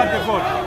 2024.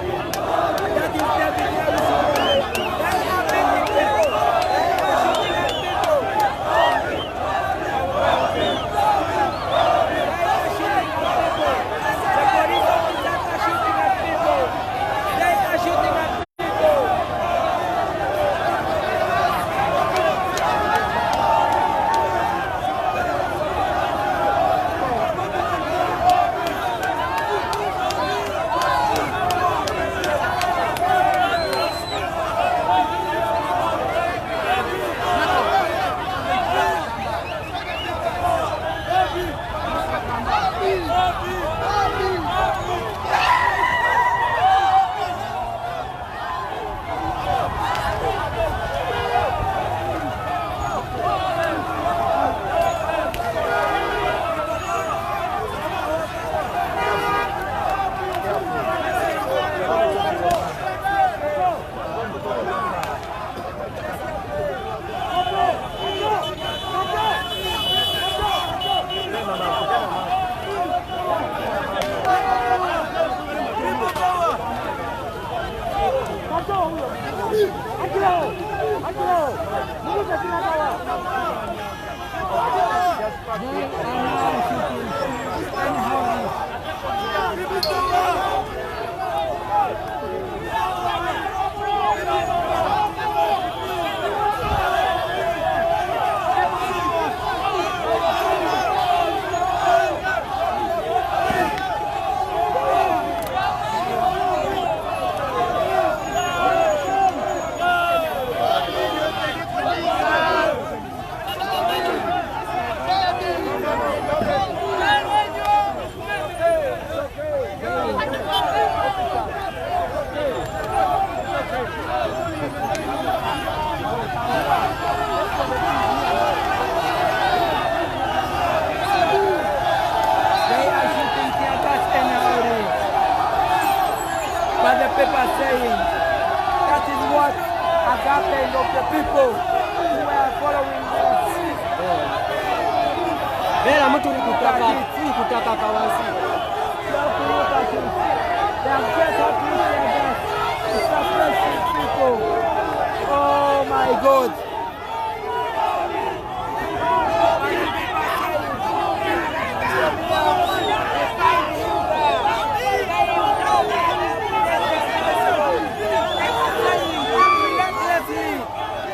Oh my God!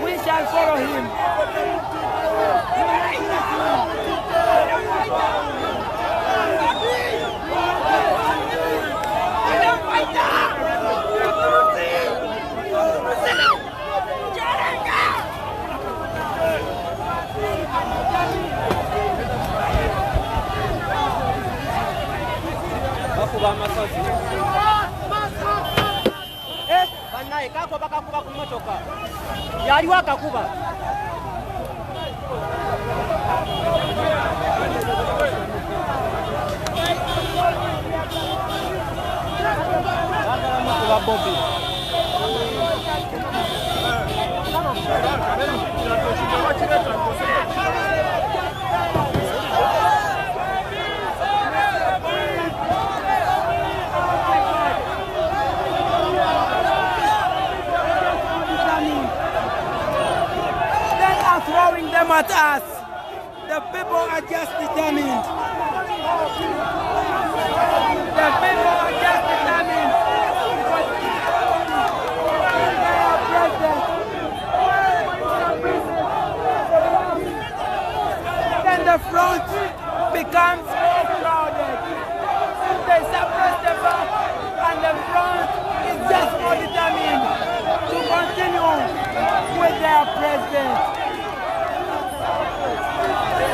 We shall follow him. Banaye kako bakakuba kumotoka yali wakakuba Bobby throwing them at us. The people are just determined. The people are just determined. Then the front becomes more crowded. They suppress the back and the front is just more determined to continue with their president.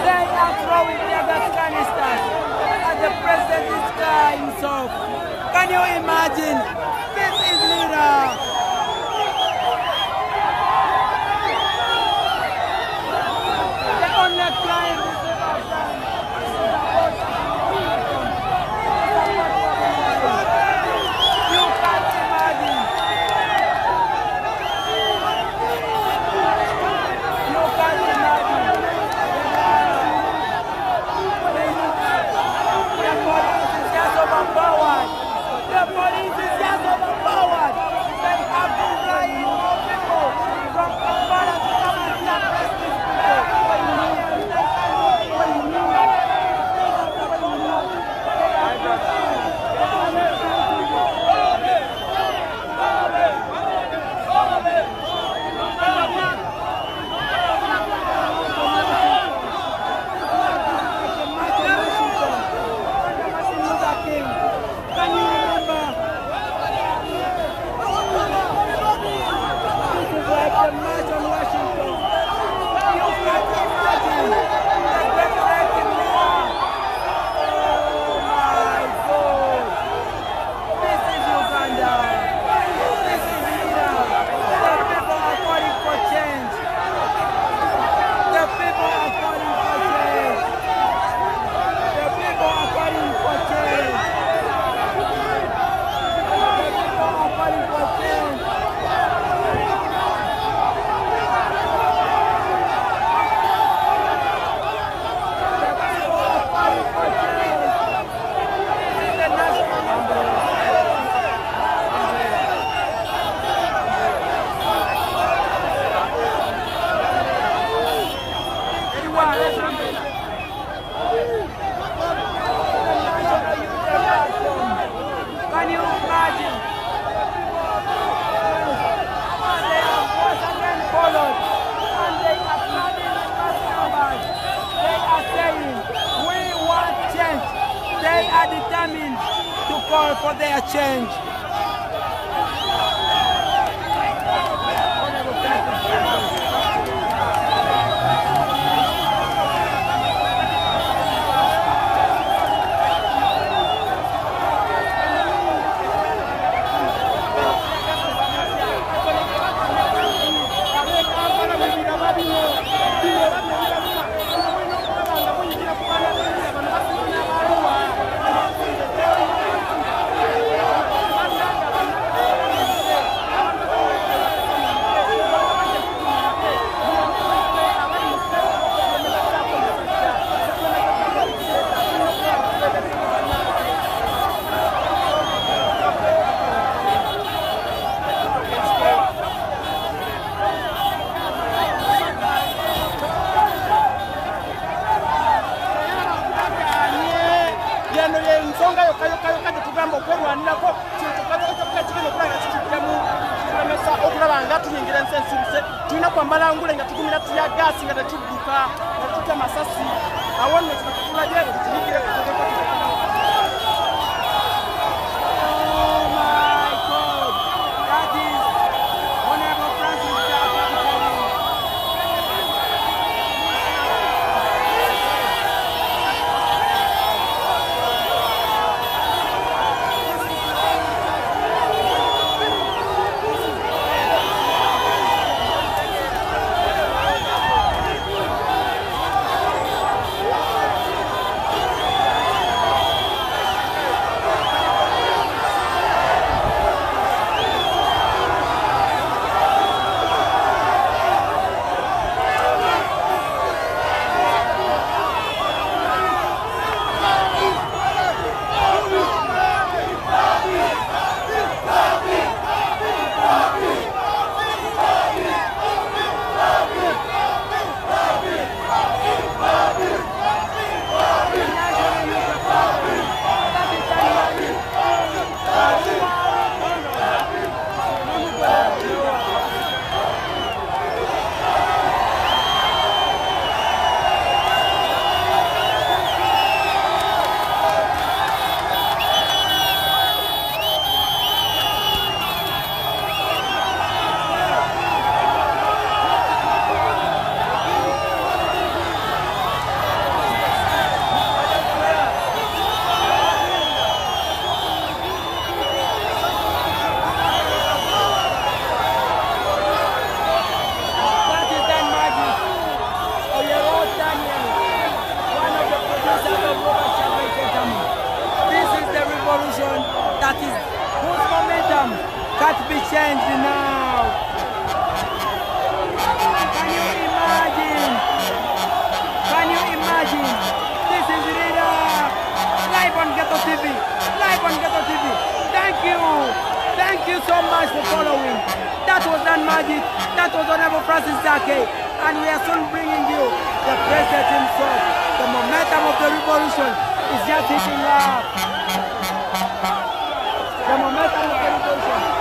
They are throwing their Afghanistan and the president is crying himself. Can you imagine? This is leader. The only client is the Afghan. You can't imagine. You can't imagine. The police is just overpowered. The police is just change. Tulina kwambala ngule nga tukumira tuya gasi nga tetubuka nga tuta masasi awonne tukatula jero tulikire kutoka Oh my God, that is Honorable Francis Chaka. That is whose momentum can't be changed now. Can you imagine? Can you imagine? This is Rida live on Ghetto TV. Live on Ghetto TV. Thank you. Thank you so much for following. That was Dan Magic. That was Honorable Francis Zake. And we are soon bringing you the president himself. The momentum of the revolution is just hitting up. The momentum of the revolution.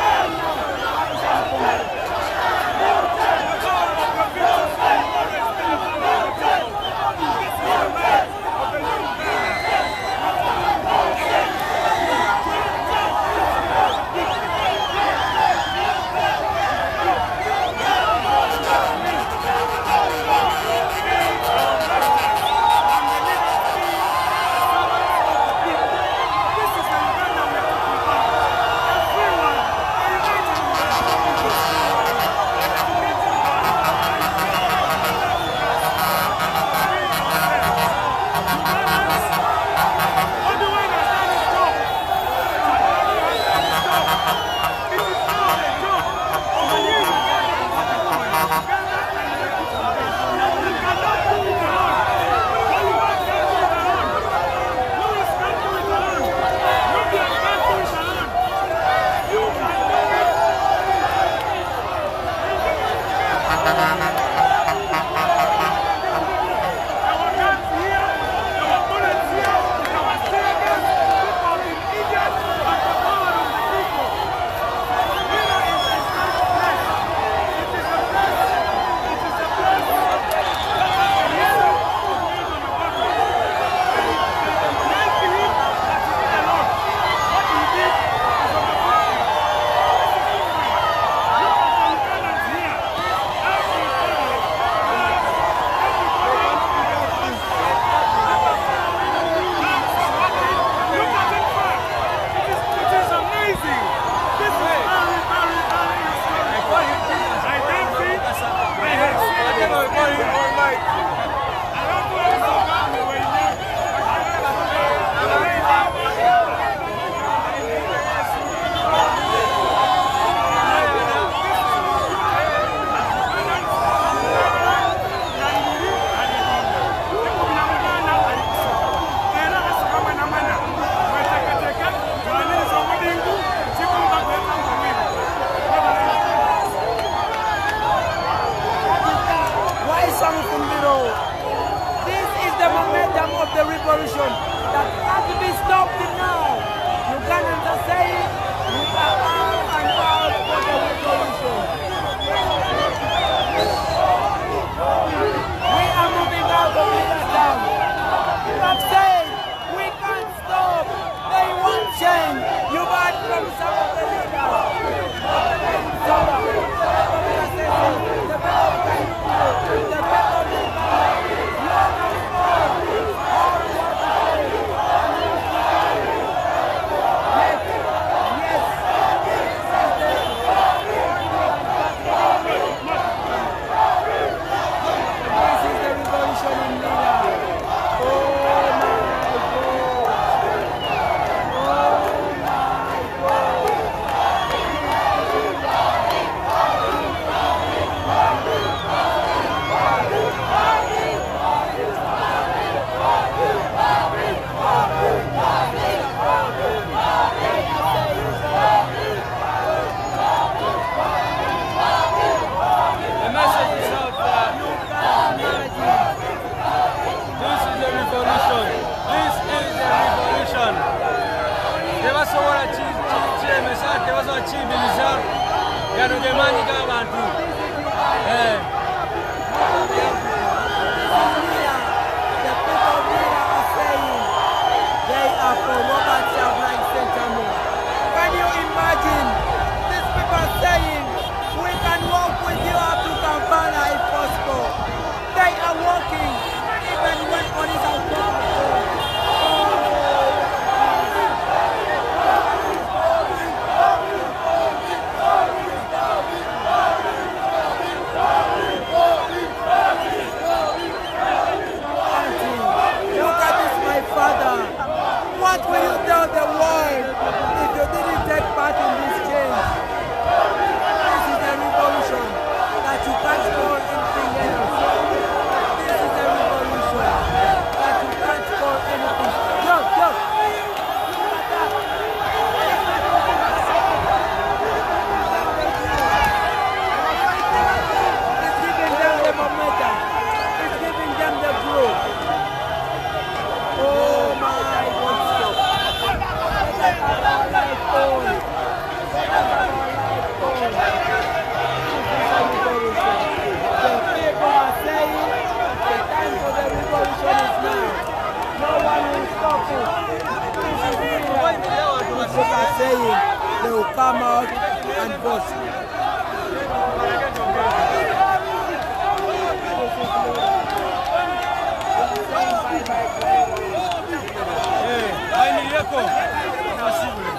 chibiriza yanogemanyi g'abantu. For Robert Chaplain Sentamo. Can you imagine these people saying we can walk with you up to Kampala if possible? They are walking even when police are Look at this, my father. What will you tell the world if you didn't take part in this change? This is a revolution that you can't call anything else. This is a revolution that you can't call anything. Look. It's giving them the momentum. It's giving them the growth. Oh my God. The people are saying the time for the revolution is now. No one will stop it. People are saying they will come out and vote. Hey, I need